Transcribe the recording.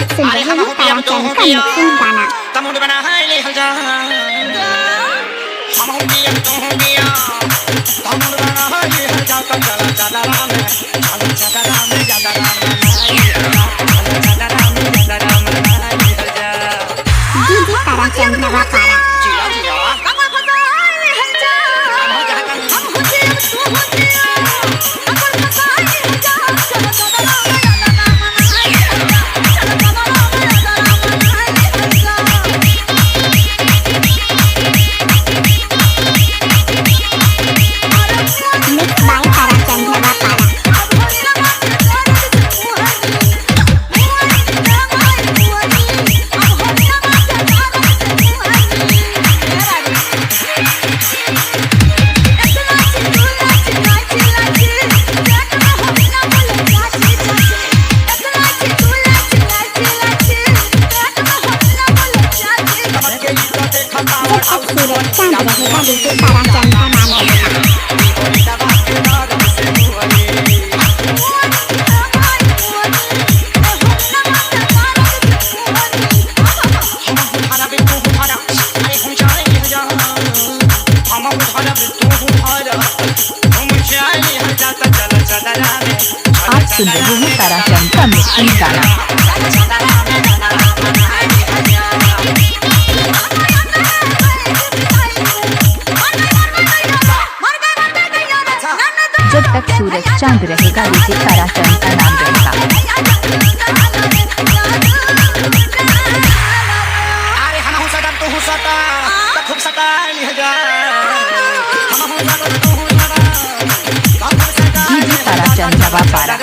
आप सुन रहे हैं ताराचंद का मिक्सिंग गाना। तमुड़ बना है ले हजार हम हो गया तो हो गया तमुड़ बना है ले हजार तो चला चला राम चला चला राम चला राम डीजे ताराचंद नवापारा। सूरज चांद रहेगा डीजे ताराचंद का नाम रहेगा। आप सुन रहे हैं ताराचंद का मिक्सिंग गाना। जब तक सूरज चांद रहेगा डीजे ताराचंद का नाम रहेगा। अरे हम हो सदा तो हो सदा तो खूब सदा डीजे ताराचंद नवापारा।